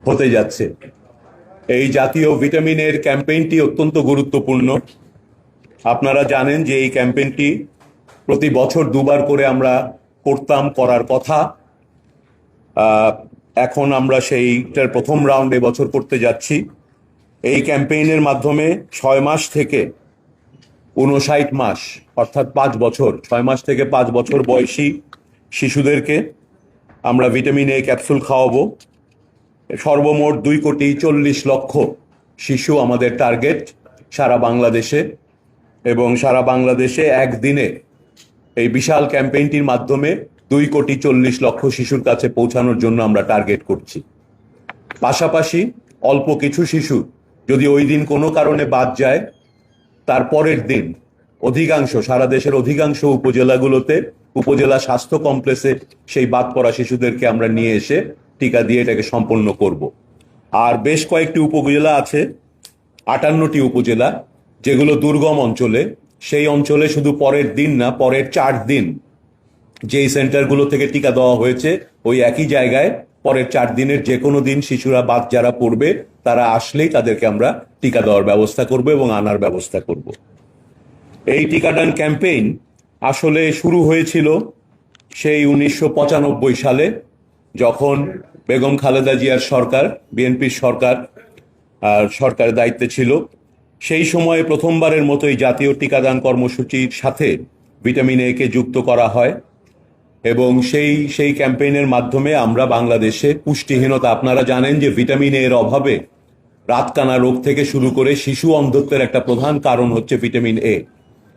হতে যাচ্ছে। এই জাতীয় ভিটামিনের ক্যাম্পেইনটি অত্যন্ত গুরুত্বপূর্ণ। আপনারা জানেন যে এই ক্যাম্পেইনটি প্রতি বছর দুবার করে আমরা করার কথা। এখন আমরা সেইটার প্রথম রাউন্ড এবছর করতে যাচ্ছি। এই ক্যাম্পেইনের মাধ্যমে 6 মাস থেকে 59 মাস, অর্থাৎ 5 বছর, 6 মাস থেকে 5 বছর বয়সী শিশুদেরকে আমরা ভিটামিন এ ক্যাপসুল খাওয়াবো। সর্বমোট 2,40,00,000 শিশু আমাদের টার্গেট সারা বাংলাদেশে, এবং সারা বাংলাদেশে একদিনে এই বিশাল ক্যাম্পেইনটির মাধ্যমে 2,40,00,000 শিশুর কাছে পৌঁছানোর জন্য আমরা টার্গেট করছি। পাশাপাশি অল্প কিছু শিশু যদি ওই দিন কোনো কারণে বাদ যায়, তারপরের দিন সারা দেশের অধিকাংশ উপজেলাগুলোতে উপজেলা স্বাস্থ্য কমপ্লেক্সে সেই বাদ পড়া শিশুদেরকে আমরা নিয়ে এসে টিকা দিয়ে এটাকে সম্পন্ন করব। আর বেশ কয়েকটি উপজেলা আছে, 58টি উপজেলা, যেগুলো দুর্গম অঞ্চলে। সেই অঞ্চলে শুধু পরের দিন না, পরের 4 দিন যেই সেন্টারগুলো থেকে টিকা দেওয়া হয়েছে, ওই একই জায়গায় পরের 4 দিনের যে কোনো দিন শিশুরা বাদ যারা পড়বে তারা আসলেই তাদেরকে আমরা টিকা দেওয়ার ব্যবস্থা করব এবং আনার ব্যবস্থা করব। এই টিকাদান ক্যাম্পেইন আসলে শুরু হয়েছিল সেই 1995 সালে, যখন বেগম খালেদা জিয়ার সরকার, বিএনপির সরকার সরকারের দায়িত্বে ছিল। সেই সময়ে প্রথমবারের মতো এই জাতীয় টিকাদান কর্মসূচির সাথে ভিটামিন এ কে যুক্ত করা হয়, এবং সেই ক্যাম্পেইনের মাধ্যমে আমরা বাংলাদেশে পুষ্টিহীনতা, আপনারা জানেন যে ভিটামিন এর অভাবে রাতকানা রোগ থেকে শুরু করে শিশু অন্ধত্বের একটা প্রধান কারণ হচ্ছে ভিটামিন এ।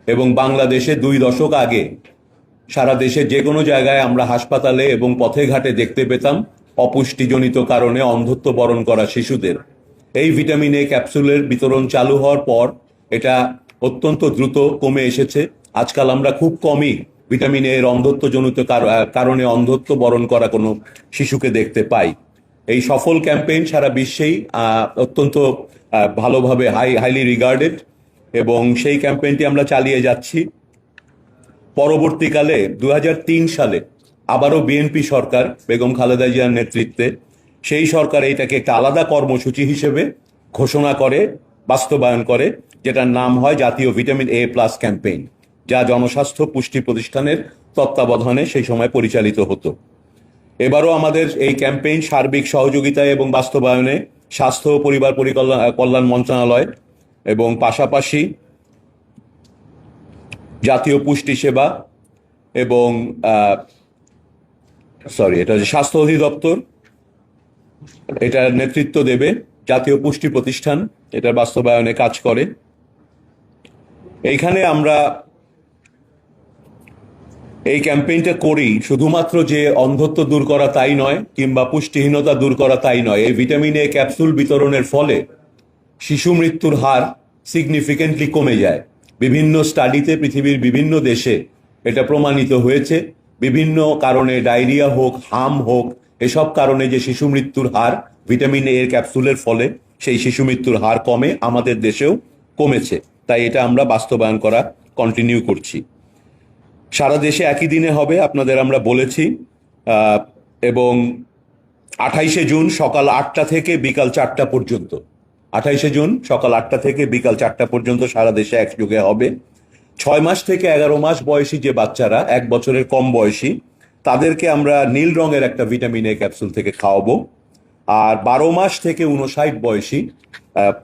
এবং বাংলাদেশে 2 দশক আগে সারা দেশে যে কোনো জায়গায় আমরা হাসপাতালে এবং পথে ঘাটে দেখতে পেতাম অপুষ্টিজনিত কারণে অন্ধত্ব বরণ করা শিশুদের। এই ভিটামিন এ ক্যাপসুলের বিতরণ চালু হওয়ার পর এটা অত্যন্ত দ্রুত কমে এসেছে। আজকাল আমরা খুব কমই ভিটামিন এর অন্ধত্বজনিত কারণে অন্ধত্ব বরণ করা কোনো শিশুকে দেখতে পাই। এই সফল ক্যাম্পেইন সারা বিশ্বেই অত্যন্ত ভালোভাবে হাইলি রিগার্ডেড, এবং সেই ক্যাম্পেইনটি আমরা চালিয়ে যাচ্ছি। পরবর্তীকালে 2003 সালে আবারও বিএনপি সরকার, বেগম খালেদা জিয়ার নেতৃত্বে, সেই সরকার এইটাকে একটা আলাদা কর্মসূচি হিসেবে ঘোষণা করে, বাস্তবায়ন করে, যেটার নাম হয় জাতীয় ভিটামিন এ প্লাস ক্যাম্পেইন, যা জনস্বাস্থ্য পুষ্টি প্রতিষ্ঠানের তত্ত্বাবধানে সেই সময় পরিচালিত হতো। এবারও আমাদের এই ক্যাম্পেইন সার্বিক সহযোগিতায় এবং বাস্তবায়নে স্বাস্থ্য ও পরিবার কল্যাণ মন্ত্রণালয় এবং পাশাপাশি জাতীয় পুষ্টি সেবা এবং এটা স্বাস্থ্য অধিদপ্তর এটার নেতৃত্ব দেবে। জাতীয় পুষ্টি প্রতিষ্ঠান এটার বাস্তবায়নে কাজ করে। এইখানে আমরা এই ক্যাম্পেইনটা করি শুধুমাত্র যে অন্ধত্ব দূর করা তাই নয়, কিংবা পুষ্টিহীনতা দূর করা তাই নয়। এই ভিটামিন এ ক্যাপসুল বিতরণের ফলে শিশু মৃত্যুর হার সিগনিফিকেন্টলি কমে যায়। বিভিন্ন স্টাডিতে পৃথিবীর বিভিন্ন দেশে এটা প্রমাণিত হয়েছে। বিভিন্ন কারণে, ডায়রিয়া হোক, হাম হোক, এসব কারণে যে শিশু মৃত্যুর হার ভিটামিন এ ক্যাপসুলের ফলে সেই শিশু মৃত্যুর হার কমে, আমাদের দেশেও কমেছে। তাই এটা আমরা বাস্তবায়ন করা কন্টিনিউ করছি। সারা দেশে একই দিনে হবে আপনাদের আমরা বলেছি, এবং 28শে জুন সকাল 8টা থেকে বিকাল 4টা পর্যন্ত, 28শে জুন সকাল 8টা থেকে বিকাল 4টা পর্যন্ত সারা দেশে একযোগে হবে। 6 মাস থেকে 11 মাস বয়সী যে বাচ্চারা, 1 বছরের কম বয়সী, তাদেরকে আমরা নীল রঙের একটা ভিটামিন এ ক্যাপসুল থেকে খাওয়াবো। আর 12 মাস থেকে 59 বয়সী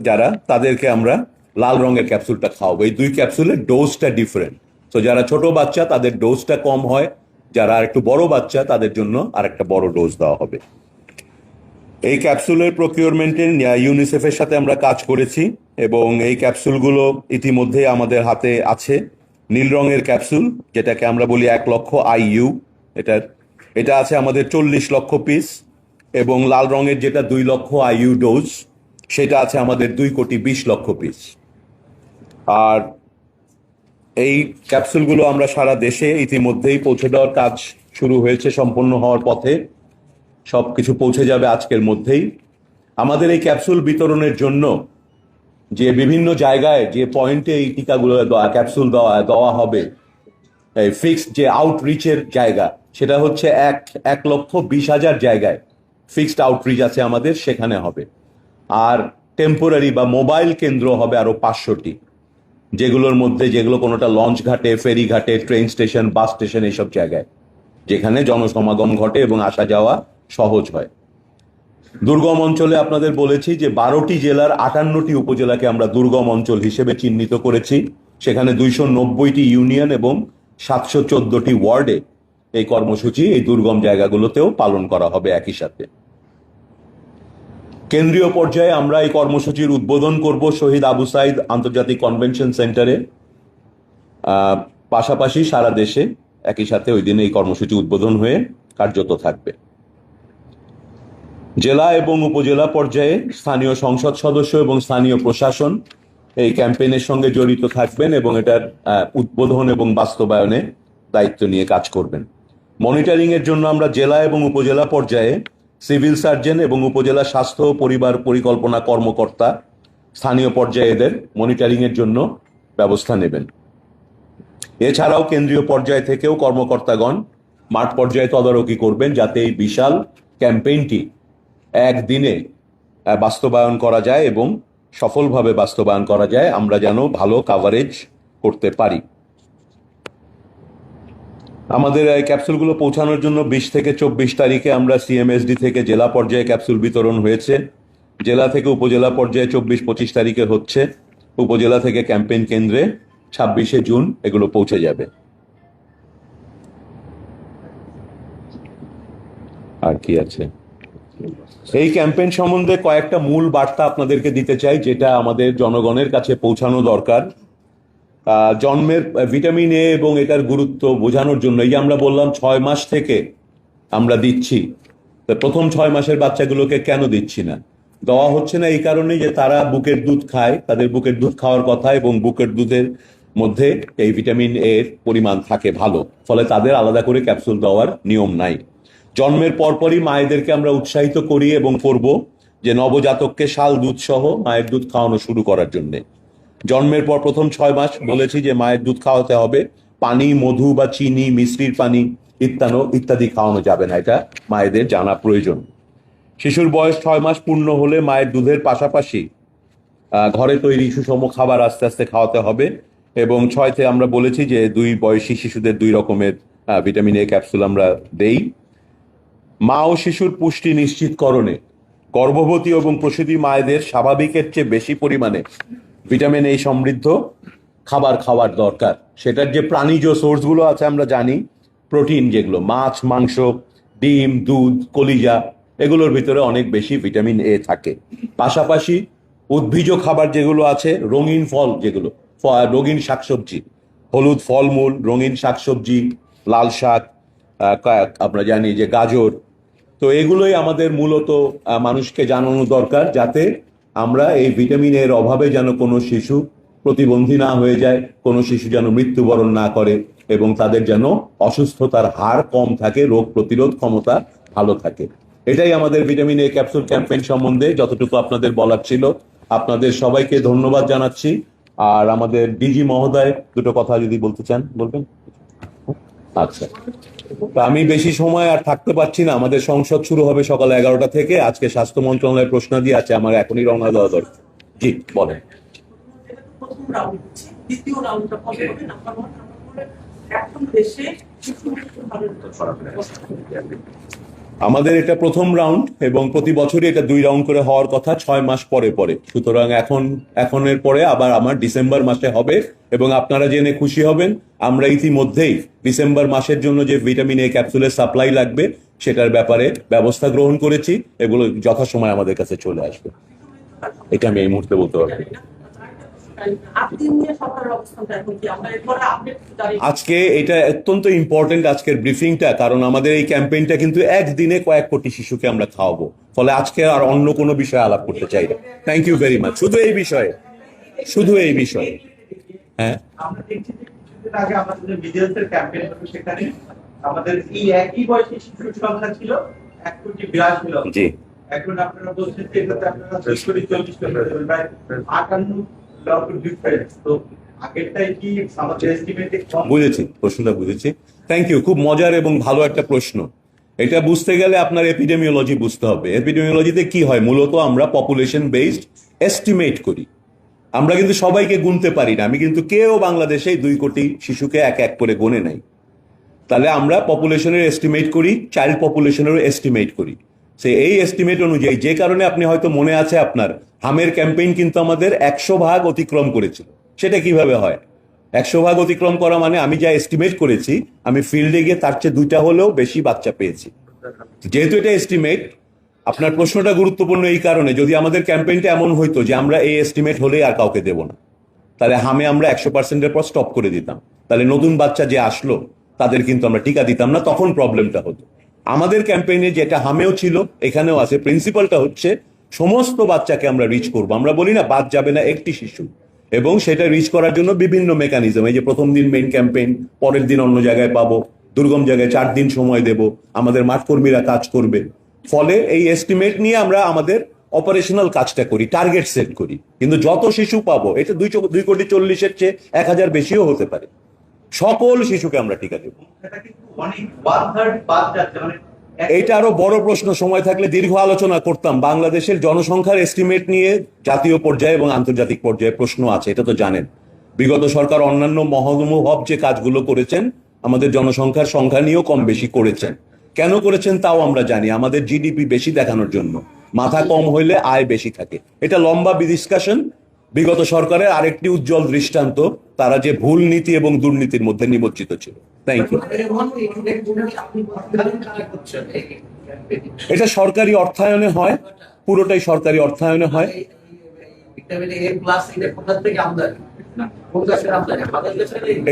যারা, তাদেরকে আমরা লাল রঙের ক্যাপসুলটা খাওয়াবো। এই 2 ক্যাপসুলের ডোজটা ডিফারেন্ট। তো যারা ছোট বাচ্চা তাদের ডোজটা কম হয়, যারা একটু বড় বাচ্চা তাদের জন্য আর একটা বড় ডোজ দেওয়া হবে। এই ক্যাপসুলের প্রকিউরমেন্টে ইউনিসেফের সাথে আমরা কাজ করেছি, এবং এই ক্যাপসুলগুলো ইতিমধ্যে আমাদের হাতে আছে। নীল রঙের ক্যাপসুল, যেটাকে আমরা বলি 1 লক্ষ IU, এটা আছে আমাদের 40 লক্ষ পিস, এবং লাল রঙের যেটা 2 লক্ষ IU ডোজ, সেটা আছে আমাদের 2,20,00,000 পিস। আর এই ক্যাপসুলগুলো আমরা সারা দেশে ইতিমধ্যেই পৌঁছে দেওয়ার কাজ শুরু হয়েছে, সম্পন্ন হওয়ার পথে। সবকিছু পৌঁছে যাবে আজকের মধ্যেই। আমাদের এই ক্যাপসুল বিতরণের জন্য যে বিভিন্ন জায়গায় যে পয়েন্টে এই টিকাগুলো ক্যাপসুল দেওয়া হবে, এই ফিক্সড যে আউটরিচের জায়গা, সেটা হচ্ছে 1,20,000 জায়গায় ফিক্সড আউটরিচ আছে আমাদের, সেখানে হবে। আর টেম্পোরারি বা মোবাইল কেন্দ্র হবে আরো 500টি, যেগুলোর মধ্যে যেগুলো কোনোটা লঞ্চ ঘাটে, ফেরি ঘাটে, ট্রেন স্টেশন, বাস স্টেশন, এইসব জায়গায় যেখানে জনসমাগম ঘটে এবং আসা যাওয়া সহজ হয়। দুর্গম অঞ্চলে আপনাদের বলেছি যে 12টি জেলার 58টি উপজেলাকে আমরা দুর্গম অঞ্চল হিসেবে চিহ্নিত করেছি। সেখানে 290টি ইউনিয়ন এবং 714টি ওয়ার্ডে এই কর্মসূচি এই দুর্গম জায়গাগুলোতেও পালন করা হবে একই সাথে। কেন্দ্রীয় পর্যায়ে আমরা এই কর্মসূচির উদ্বোধন করব শহীদ আবু সাইদ আন্তর্জাতিক কনভেনশন সেন্টারে। পাশাপাশি সারা দেশে একই সাথে ওই দিনে এই কর্মসূচি উদ্বোধন হয়ে কার্যত থাকবে। জেলা এবং উপজেলা পর্যায়ে স্থানীয় সংসদ সদস্য এবং স্থানীয় প্রশাসন এই ক্যাম্পেইনের সঙ্গে জড়িত থাকবেন এবং এটার উদ্বোধন এবং বাস্তবায়নে দায়িত্ব নিয়ে কাজ করবেন। মনিটরিং এর জন্য আমরা জেলা এবং উপজেলা পর্যায়ে সিভিল সার্জন এবং উপজেলা স্বাস্থ্য ও পরিবার পরিকল্পনা কর্মকর্তা স্থানীয় পর্যায়ে এদের মনিটরিং এর জন্য ব্যবস্থা নেবেন। এছাড়াও কেন্দ্রীয় পর্যায় থেকেও কর্মকর্তাগণ মাঠ পর্যায়ে তদারকি করবেন, যাতে এই বিশাল ক্যাম্পেইনটি একদিনে বাস্তবায়ন করা যায় এবং সফলভাবে বাস্তবায়ন করা যায়, আমরা যেন ভালো কাভারেজ করতে পারি। আমাদের এই ক্যাপসুলগুলো পৌঁছানোর জন্য 20 থেকে 24 তারিখে আমরা সিএমএসডি থেকে জেলা পর্যায়ে ক্যাপসুল বিতরণ হয়েছে। জেলা থেকে উপজেলা পর্যায়ে 24-25 তারিখে হচ্ছে। উপজেলা থেকে ক্যাম্পেইন কেন্দ্রে 26শে জুন এগুলো পৌঁছে যাবে। আর কি আছে? এই ক্যাম্পেইন সম্বন্ধে কয়েকটা মূল বার্তা আপনাদেরকে দিতে চাই, যেটা আমাদের জনগণের কাছে পৌঁছানো দরকার। জন্মের ভিটামিন এ এবং এটার গুরুত্ব বোঝানোর জন্য এই যে আমরা বললাম 6 মাস থেকে আমরা দিচ্ছি, প্রথম 6 মাসের বাচ্চাগুলোকে কেন দিচ্ছি না? দেওয়া হচ্ছে না এই কারণে যে তারা বুকের দুধ খায়, তাদের বুকের দুধ খাওয়ার কথা, এবং বুকের দুধের মধ্যে এই ভিটামিন এর পরিমাণ থাকে ভালো, ফলে তাদের আলাদা করে ক্যাপসুল দেওয়ার নিয়ম নাই। জন্মের পরপরই মায়েদেরকে আমরা উৎসাহিত করি এবং করব যে নবজাতককে শাল দুধ সহ মায়ের দুধ খাওয়ানো শুরু করার জন্য। জন্মের পর প্রথম 6 মাস বলেছি যে মায়ের দুধ খাওয়াতে হবে, পানি, মধু বা চিনি, মিশ্রির পানি ইত্যাদি খাওয়ানো যাবে না, এটা মায়েদের জানা প্রয়োজন। শিশুর বয়স 6 মাস পূর্ণ হলে মায়ের দুধের পাশাপাশি ঘরে তৈরি সুষম খাবার আস্তে আস্তে খাওয়াতে হবে। এবং 6তে আমরা বলেছি যে 2 বয়সী শিশুদের 2 রকমের ভিটামিন এ ক্যাপসুল আমরা দেই। মা ও শিশুর পুষ্টি নিশ্চিতকরণে গর্ভবতী এবং প্রসূতি মায়েদের স্বাভাবিকের চেয়ে বেশি পরিমাণে ভিটামিন এ সমৃদ্ধ খাবার খাওয়ার দরকার। সেটার যে প্রাণীজ সোর্সগুলো আছে আমরা জানি, প্রোটিন যেগুলো মাছ, মাংস, ডিম, দুধ, কলিজা, এগুলোর ভিতরে অনেক বেশি ভিটামিন এ থাকে। পাশাপাশি উদ্ভিজ খাবার যেগুলো আছে, রঙিন ফল যেগুলো, রঙিন শাকসবজি, হলুদ ফলমূল, রঙিন শাকসবজি, লাল শাক, আমরা জানি যে গাজর, তো এগুলোই আমাদের মূলত মানুষকে জানানো দরকার, যাতে আমরা এই ভিটামিন এর অভাবে যেন কোনো শিশু প্রতিবন্ধী না হয়ে যায়, কোনো শিশু যেন মৃত্যুবরণ না করে, এবং তাদের যেন অসুস্থতার হার কম থাকে, রোগ প্রতিরোধ ক্ষমতা ভালো থাকে। এটাই আমাদের ভিটামিন এ ক্যাপসুল ক্যাম্পেইন সম্বন্ধে যতটুকু আপনাদের বলার ছিল। আপনাদের সবাইকে ধন্যবাদ জানাচ্ছি। আর আমাদের ডিজি মহোদয় দুটো কথা যদি বলতে চান বলবেন। আচ্ছা, আমি বেশি সময় আর থাকতে পারছি না, আমাদের সংসদ শুরু হবে সকাল 11টা থেকে। আজকে স্বাস্থ্য মন্ত্রণালয়ের প্রশ্নাদি আছে, আমার এখনই রওনা দেওয়া দরকার। জি বলেন। আমাদের এটা প্রথম রাউন্ড এবং প্রতি বছরই এটা 2 রাউন্ড করে হওয়ার কথা 6 মাস পরে পরে। সুতরাং এখনের পরে আবার আমার ডিসেম্বর মাসে হবে, এবং আপনারা জেনে খুশি হবেন আমরা ইতিমধ্যেই ডিসেম্বর মাসের জন্য যে ভিটামিন এ ক্যাপসুলের সাপ্লাই লাগবে সেটার ব্যাপারে ব্যবস্থা গ্রহণ করেছি, এগুলো যথাসময় আমাদের কাছে চলে আসবে। এটা আমি এই মুহূর্তে বলতে পারবো। আজকে এটা অত্যন্ত ইম্পর্টেন্ট আজকের ব্রিফিংটা, কারণ আমাদের এই ক্যাম্পেইনটা কিন্তু একদিনে কয়েক কোটি শিশুকে আমরা খাওয়াবো, ফলে আজকে আর অন্য কোনো বিষয়ে আলাপ করতে চাই না। Thank you very much. শুধু এই বিষয়ে, শুধু এই বিষয়ে। হ্যাঁ, আমাদের এই একই বয়সী শিশুর সংখ্যা ছিল 1,82,00,000। জি, এখন আপনারা বলছেন যে এটাতে আপনারা 30-40 প্রায় 58 লক্ষ ডিফারেন্স। তো আগেরটাই কি আমাদের এস্টিমেটে কম? বুঝেছি, প্রশ্নটা বুঝেছি। থ্যাংক ইউ, খুব মজার এবং ভালো একটা প্রশ্ন। এটা বুঝতে গেলে আপনার এপিডেমিওলজি বুঝতে হবে। এপিডেমিওলজিতে কি হয়, মূলত আমরা পপুলেশন বেসড এস্টিমেট করি। আমরা কিন্তু সবাইকে গুনতে পারি না। আমি কিন্তু কেউ বাংলাদেশে 2 কোটি শিশুকে এক এক করে গুনে নাই। তাহলে আমরা পপুলেশনের এস্টিমেট করি, চাইল্ড পপুলেশনেরও এস্টিমেট করি। এই এস্টিমেট অনুযায়ী, যে কারণে আপনি হয়তো মনে আছে আপনার হামের ক্যাম্পেইন কিন্তু আমাদের 100 ভাগ অতিক্রম করেছিল। সেটা কিভাবে হয়? 100 ভাগ অতিক্রম করা মানে আমি যা এস্টিমেট করেছি, আমি ফিল্ডে গিয়ে তার চেয়ে 2টা হলেও বেশি বাচ্চা পেয়েছি। যেহেতু এটা এস্টিমেট, আপনার প্রশ্নটা গুরুত্বপূর্ণ এই কারণে, যদি আমাদের ক্যাম্পেইনটা এমন হইতো যে আমরা এই এস্টিমেট হলেই আর কাউকে দেব না, তাহলে হামে আমরা 100%-এর পর স্টপ করে দিতাম। তাহলে নতুন বাচ্চা যে আসলো তাদের কিন্তু আমরা টিকা দিতাম না, তখন প্রবলেমটা হতো। আমাদের ক্যাম্পেইনে যেটা হামেও ছিল এখানেও আছে, প্রিন্সিপালটা হচ্ছে সমস্ত বাচ্চাকে আমরা রিচ করব। আমরা বলি না বাদ যাবে না একটি শিশু, এবং সেটা রিচ করার জন্য বিভিন্ন মেকানিজম, এই যে প্রথম দিন মেইন ক্যাম্পেইন, পরের দিন অন্য জায়গায় পাবো, দুর্গম জায়গায় 4 দিন সময় দেব, আমাদের মাঠকর্মীরা কাজ করবে। ফলে এই এস্টিমেট নিয়ে আমরা আমাদের অপারেশনাল কাজটা করি, টার্গেট সেট করি। কিন্তু যত শিশু পাবো, এটা 2,40,000-এর চেয়ে 1,000 বেশিও হতে পারে, সকল শিশুকে আমরা টিকা দেব। এটা কিন্তু অনেক 1/3 বাদ যাচ্ছে, মানে এইটা আরো বড় প্রশ্ন, সময় থাকলে দীর্ঘ আলোচনা করতাম। বাংলাদেশের জনসংখ্যার এস্টিমেট নিয়ে জাতীয় পর্যায়ে এবং আন্তর্জাতিক পর্যায়ে প্রশ্ন আছে, এটা তো জানেন। বিগত সরকার অন্যান্য মহোমহব যে কাজগুলো করেছেন, আমাদের জনসংখ্যার সংখ্যা নিয়েও কম বেশি করেছেন। কেন করেছেন তাও আমরা জানি, আমাদের জিডিপি বেশি দেখানোর জন্য। মাথা কম হইলে আয় বেশি থাকে, এটা লম্বা ডিসকাশন। বিগত সরকারের আরেকটি উজ্জ্বল দৃষ্টান্ত, তারা যে ভুল নীতি এবং দুর্নীতির মধ্যে নিমজ্জিত ছিল। Thank you. এটা সরকারি অর্থায়নে হয়, পুরোটাই সরকারি অর্থায়নে হয়।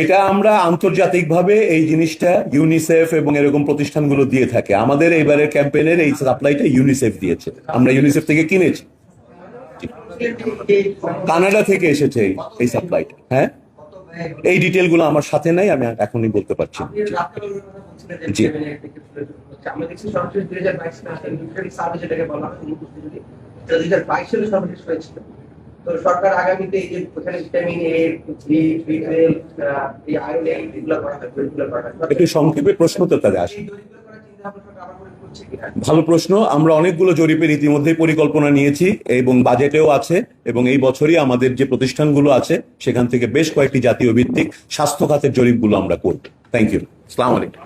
এটা আমরা আন্তর্জাতিকভাবে এই জিনিসটা ইউনিসেফ এবং এরকম প্রতিষ্ঠানগুলো দিয়ে থাকে। আমাদের এইবারের ক্যাম্পেইনের এই সাপ্লাইটা ইউনিসেফ দিয়েছে, আমরা ইউনিসেফ থেকে কিনেছি। কানাডা থেকে এসেছে এই সাপ্লাইটা। হ্যাঁ, এই ডিটেলগুলো আমার সাথে নাই, আমি এখনই বলতে পারছি না। জি। আমরা দেখছি সরাসরি 2022 সালে ইউনিটারি সার্ভে যেটাকে বলা হয়, 2022 সালে সর্বশেষ হয়েছিল। তো সরকার আগামীতে এই যে ওখানে ভিটামিন এ, বি, বি12, এই আয়রন এগুলো করা হয়, এগুলো করা হয়। একটু সংক্ষেপে প্রশ্ন তো তাদের আসে। ভালো প্রশ্ন। আমরা অনেকগুলো জরিপের ইতিমধ্যেই পরিকল্পনা নিয়েছি এবং বাজেটেও আছে, এবং এই বছরই আমাদের যে প্রতিষ্ঠানগুলো আছে সেখান থেকে বেশ কয়েকটি জাতীয় ভিত্তিক স্বাস্থ্য খাতের জরিপগুলো আমরা করব। Thank you. আসসালামু আলাইকুম।